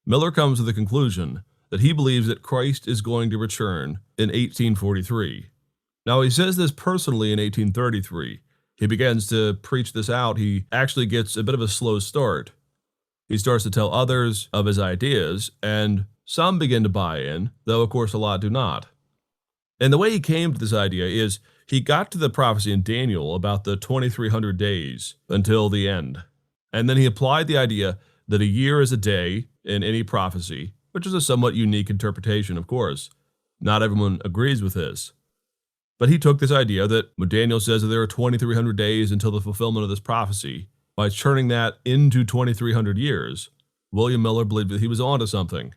Miller comes to the conclusion that he believes that Christ is going to return in 1843. Now, he says this personally in 1833. He begins to preach this out. He actually gets a bit of a slow start. He starts to tell others of his ideas, and some begin to buy in, though of course a lot do not. And the way he came to this idea is he got to the prophecy in Daniel about the 2300 days until the end. And then he applied the idea that a year is a day in any prophecy, which is a somewhat unique interpretation, of course. Not everyone agrees with this. But he took this idea that when Daniel says that there are 2300 days until the fulfillment of this prophecy, by turning that into 2300 years, William Miller believed that he was onto something.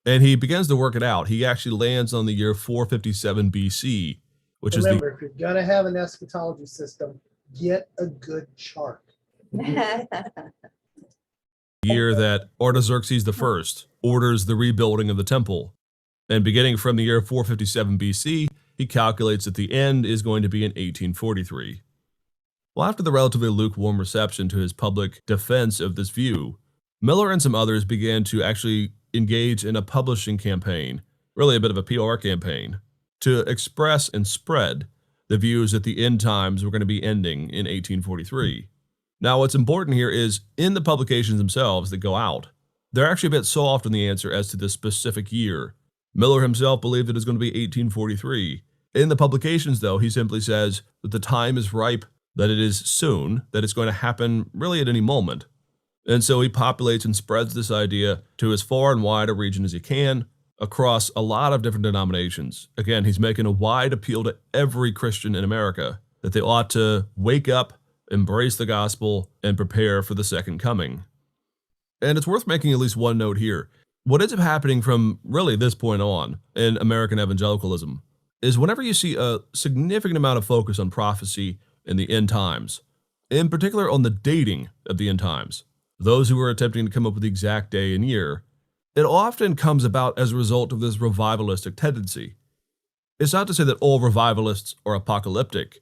And he begins to work it out. He actually lands on the year 457 BC, which
Remember, if you're gonna have an eschatology system, get a good chart.
the year that Artaxerxes I orders the rebuilding of the temple. And beginning from the year 457 BC, he calculates that the end is going to be in 1843. Well, after the relatively lukewarm reception to his public defense of this view, Miller and some others began to actually engage in a publishing campaign, really a bit of a PR campaign, to express and spread the views that the end times were going to be ending in 1843. Now, what's important here is in the publications themselves that go out, they're actually a bit soft on the answer as to the specific year. Miller himself believed it was going to be 1843. In the publications, though, he simply says that the time is ripe, that it is soon, that it's going to happen really at any moment. And so he populates and spreads this idea to as far and wide a region as he can across a lot of different denominations. Again, he's making a wide appeal to every Christian in America that they ought to wake up, embrace the gospel, and prepare for the second coming. And it's worth making at least one note here. What ends up happening from really this point on in American evangelicalism is whenever you see a significant amount of focus on prophecy in the end times, in particular on the dating of the end times, those who are attempting to come up with the exact day and year, it often comes about as a result of this revivalistic tendency. It's not to say that all revivalists are apocalyptic,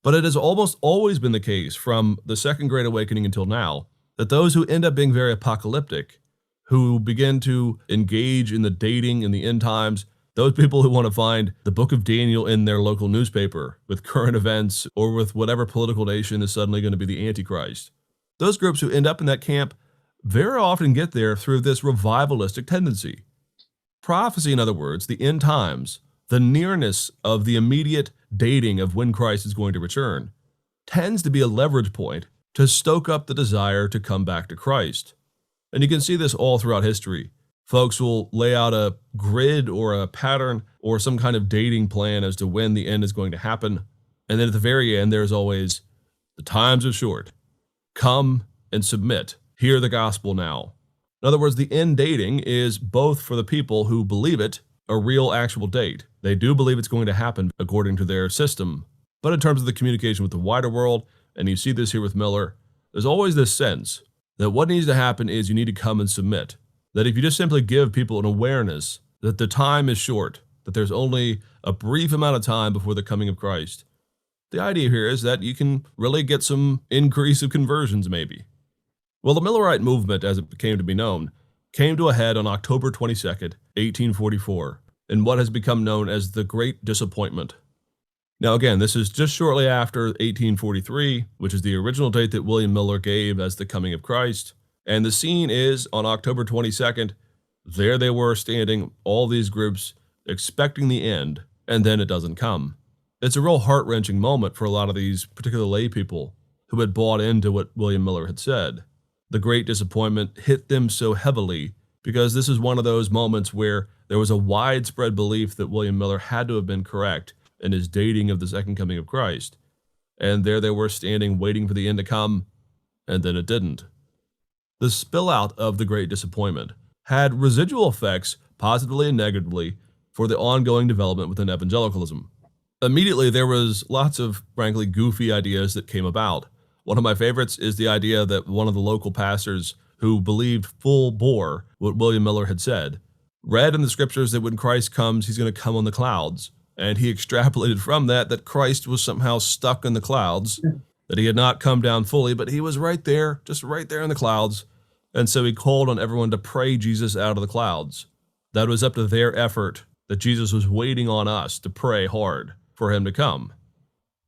but it has almost always been the case from the Second Great Awakening until now that those who end up being very apocalyptic, who begin to engage in the dating in the end times, those people who want to find the book of Daniel in their local newspaper with current events or with whatever political nation is suddenly going to be the Antichrist, those groups who end up in that camp very often get there through this revivalistic tendency. Prophecy, in other words, the end times, the nearness of the immediate dating of when Christ is going to return, tends to be a leverage point to stoke up the desire to come back to Christ. And you can see this all throughout history. Folks will lay out a grid or a pattern or some kind of dating plan as to when the end is going to happen. And then at the very end, there's always, the times are short. Come and submit. Hear the gospel now. In other words, the end dating is both for the people who believe it, a real actual date. They do believe it's going to happen according to their system. But in terms of the communication with the wider world, and you see this here with Miller, there's always this sense that what needs to happen is you need to come and submit. That if you just simply give people an awareness that the time is short, that there's only a brief amount of time before the coming of Christ, the idea here is that you can really get some increase of conversions maybe. Well, the Millerite movement, as it came to be known, came to a head on October 22nd, 1844, in what has become known as the Great Disappointment. Now again, this is just shortly after 1843, which is the original date that William Miller gave as the coming of Christ. And the scene is on October 22nd, there they were standing, all these groups, expecting the end, and then it doesn't come. It's a real heart-wrenching moment for a lot of these particular lay people who had bought into what William Miller had said. The Great Disappointment hit them so heavily because this is one of those moments where there was a widespread belief that William Miller had to have been correct in his dating of the second coming of Christ. And there they were standing waiting for the end to come, and then it didn't. The spillout of the Great Disappointment had residual effects, positively and negatively, for the ongoing development within evangelicalism. Immediately, there was lots of, frankly, goofy ideas that came about. One of my favorites is the idea that one of the local pastors who believed full bore what William Miller had said, read in the scriptures that when Christ comes, he's going to come on the clouds. And he extrapolated from that Christ was somehow stuck in the clouds, that he had not come down fully, but he was right there, just right there in the clouds. And so he called on everyone to pray Jesus out of the clouds. That was up to their effort, that Jesus was waiting on us to pray hard for him to come.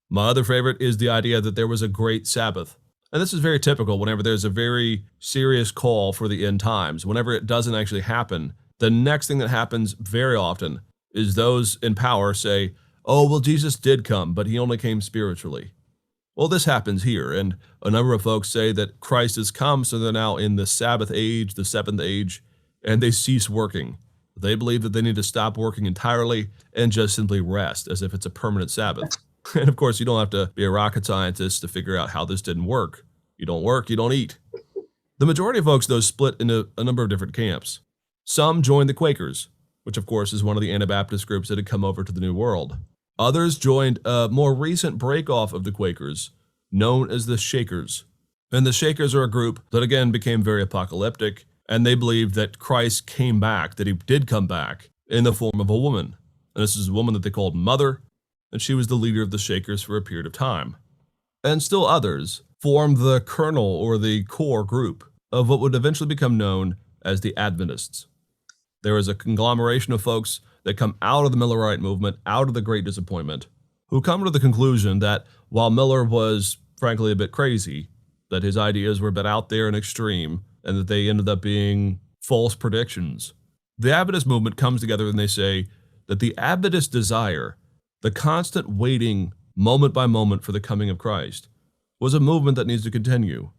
My other favorite is the idea that there was a great Sabbath. And this is very typical whenever there's a very serious call for the end times. Whenever it doesn't actually happen, the next thing that happens very often is those in power say, oh, well, Jesus did come, but he only came spiritually. Well, this happens here, and a number of folks say that Christ has come, so they're now in the Sabbath age, the seventh age, and they cease working. They believe that they need to stop working entirely and just simply rest, as if it's a permanent Sabbath. And of course, you don't have to be a rocket scientist to figure out how this didn't work. You don't work, you don't eat. The majority of folks, though, split into a number of different camps. Some joined the Quakers, which of course is one of the Anabaptist groups that had come over to the New World. Others joined a more recent breakoff of the Quakers, known as the Shakers. And the Shakers are a group that again became very apocalyptic, and they believed that Christ came back, that he did come back in the form of a woman. And this is a woman that they called Mother, and she was the leader of the Shakers for a period of time. And still others formed the kernel or the core group of what would eventually become known as the Adventists. There is a conglomeration of folks that come out of the Millerite movement, out of the Great Disappointment, who come to the conclusion that while Miller was frankly a bit crazy, that his ideas were a bit out there and extreme, and that they ended up being false predictions. The Adventist movement comes together and they say that the Adventist desire, the constant waiting moment by moment for the coming of Christ, was a movement that needs to continue.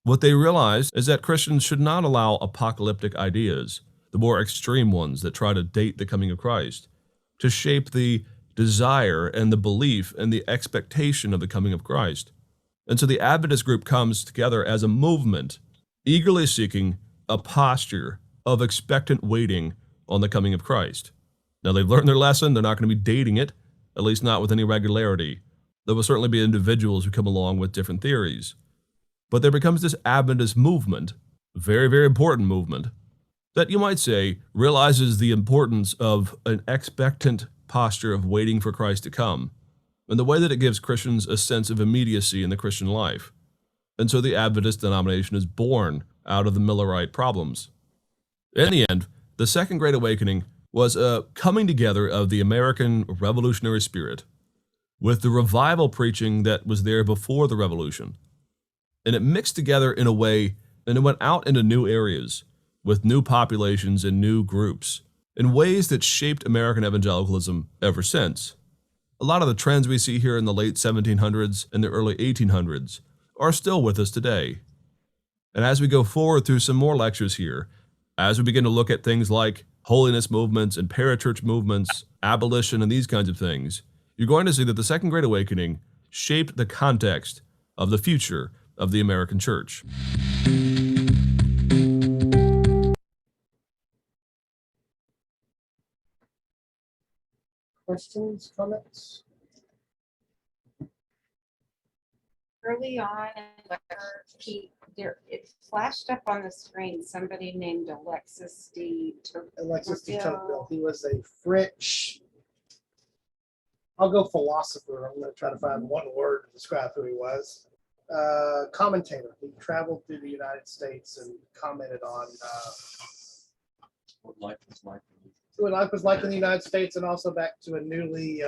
What they realized is that Christians should not allow apocalyptic ideas, the more extreme ones that try to date the coming of Christ, to shape the desire and the belief and the expectation of the coming of Christ. And so the Adventist group comes together as a movement, eagerly seeking a posture of expectant waiting on the coming of Christ. Now they've learned their lesson, they're not going to be dating it, at least not with any regularity. There will certainly be individuals who come along with different theories. But there becomes this Adventist movement, very, very important movement, that you might say realizes the importance of an expectant posture of waiting for Christ to come, and the way that it gives Christians a sense of immediacy in the Christian life. And so the Adventist denomination is born out of the Millerite problems. In the end, the Second Great Awakening was a coming together of the American revolutionary spirit with the revival preaching that was there before the Revolution. And it mixed together in a way, and it went out into new areas with new populations and new groups in ways that shaped American evangelicalism ever since. A lot of the trends we see here in the late 1700s and the early 1800s are still with us today. And as we go forward through some more lectures here, as we begin to look at things like holiness movements and parachurch movements, abolition, and these kinds of things, you're going to see that the Second Great Awakening shaped the context of the future of the American church.
Questions, comments?
Early on, it flashed up on the screen, somebody named Alexis de
Alexis de
Tocqueville.
Tocqueville. He was a French, I'll go philosopher. I'm going to try to find one word to describe who he was. Commentator. He traveled through the United States and commented on
What life is like.
what life was like in the United States, and also back to a newly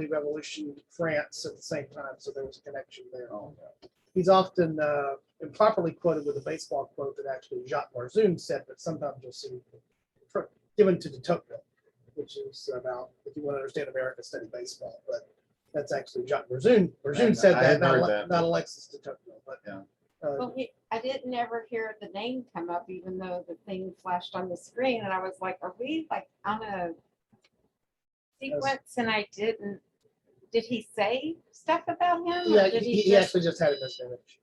revolution France at the same time. So there was a connection there. He's often improperly quoted with a baseball quote that actually Jacques Marzoun said, but sometimes you'll see given to de Tocqueville, which is about, if you want to understand America, study baseball. But that's actually Jacques Marzoun. Marzoun said
I
that,
had
not,
heard that.
not Alexis de Tocqueville. But
Yeah.
Well, I didn't ever hear the name come up, even though the thing flashed on the screen, and I was like, are we like on a sequence? And I didn't, did he say stuff about him? or
yeah,
did
he actually just had it misimage.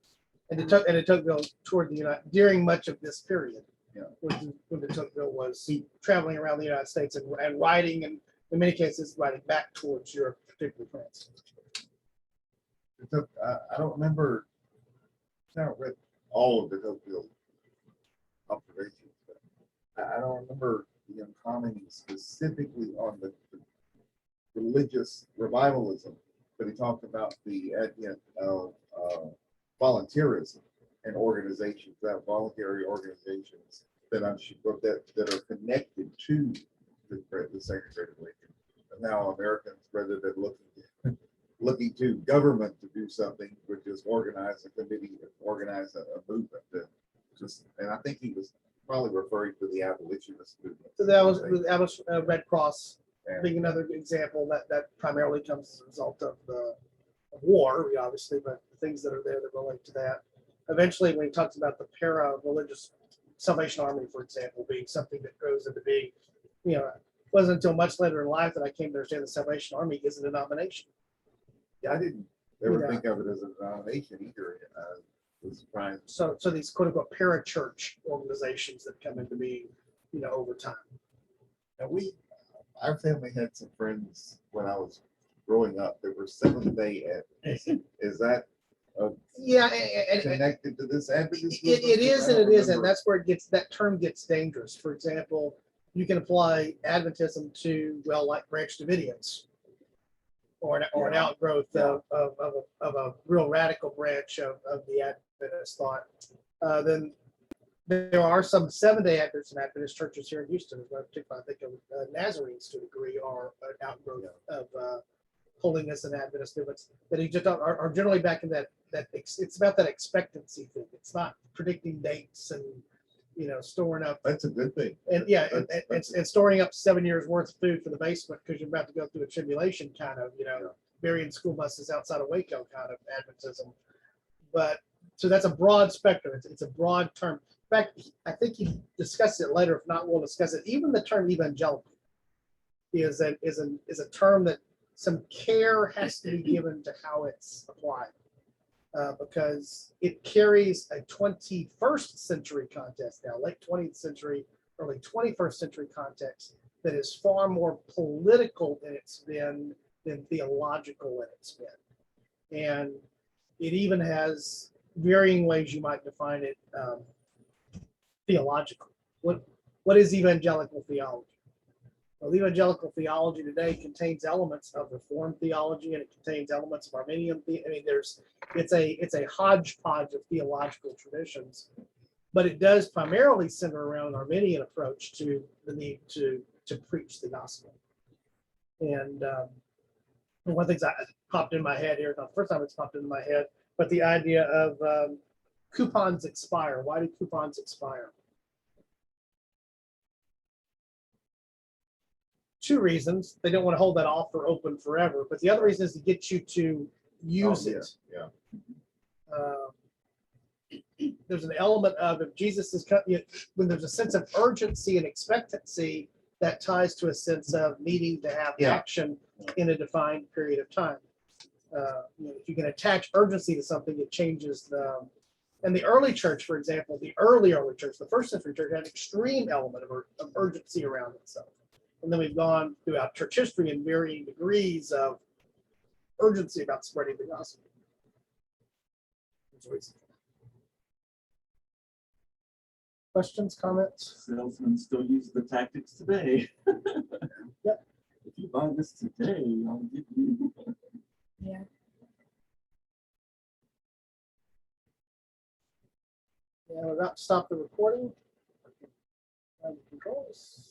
And de Tocqueville toward the during much of this period,
Yeah.
when de Tocqueville was traveling around the United States and writing, and in many cases writing back towards Europe, particularly France.
I don't remember, I haven't read all of the Tocqueville observations, but I don't remember him commenting specifically on the religious revivalism, but he talked about the advent of volunteerism and organizations, that voluntary organizations that I'm sure that are connected to the Second Great Awakening. But now Americans, rather than looking to government to do something, would just organize a committee, organize a movement, and I think he was probably referring to the abolitionist movement.
So that was Red Cross
And-
being another example that primarily comes as a result of the of war, obviously, but the things that are there that relate to that. Eventually, when he talks about the para-religious Salvation Army, for example, being something that grows into being, it wasn't until much later in life that I came to understand the Salvation Army is a denomination.
Yeah, I didn't ever
Yeah.
think of it as a denomination either. Was surprised.
So these quote unquote para-church organizations that come into being, over time.
And our family had some friends when I was growing up that were Seventh-day Adventists. Is that
Yeah,
connected to this Adventist?
it is and
movement?
it isn't. That's where that term gets dangerous. For example, you can apply Adventism to, like Branch Davidians or an outgrowth of a real radical branch of the Adventist thought. Then there are some Seventh-day Adventists and Adventist churches here in Houston, as well. Particularly, I think of Nazarenes to a degree are an outgrowth of holiness and Adventist movements that are generally back in that it's about that expectancy thing. It's not predicting dates and storing up
That's a good thing.
and
That's-
and storing up 7 years worth of food for the basement because you're about to go through a tribulation kind of burying school buses outside of Waco kind of Adventism. But so that's a broad spectrum. It's a broad term. In fact, I think he discussed it later. If not, we'll discuss it. Even the term evangelical is a term that some care has to be given to how it's applied. Because it carries a 21st century context now, late 20th century, early 21st century context that is far more political than it's been than theological than it's been. And it even has varying ways you might define it theological. What is evangelical theology? Well, evangelical theology today contains elements of Reformed theology and it contains elements of Arminian theology. It's a hodgepodge of theological traditions, but it does primarily center around an Arminian approach to the need to preach the gospel. And one of the things that popped in my head here, not the first time it's popped into my head, but the idea of coupons expire. Why do coupons expire? Two reasons. They don't want to hold that offer open forever, but the other reason is to get you to use it.
Yeah.
There's an element of if Jesus is when there's a sense of urgency and expectancy that ties to a sense of needing to have action in a defined period of time. If you can attach urgency to something, it changes and the early church, for example, the early church, the first century church had an extreme element of urgency around itself. And then we've gone throughout church history in varying degrees of urgency about spreading the gospel. Questions, comments?
Salesmen still use the tactics today.
Yep.
If you buy this today, I'll give you.
Yeah.
Yeah, we're about to stop the recording. Controls.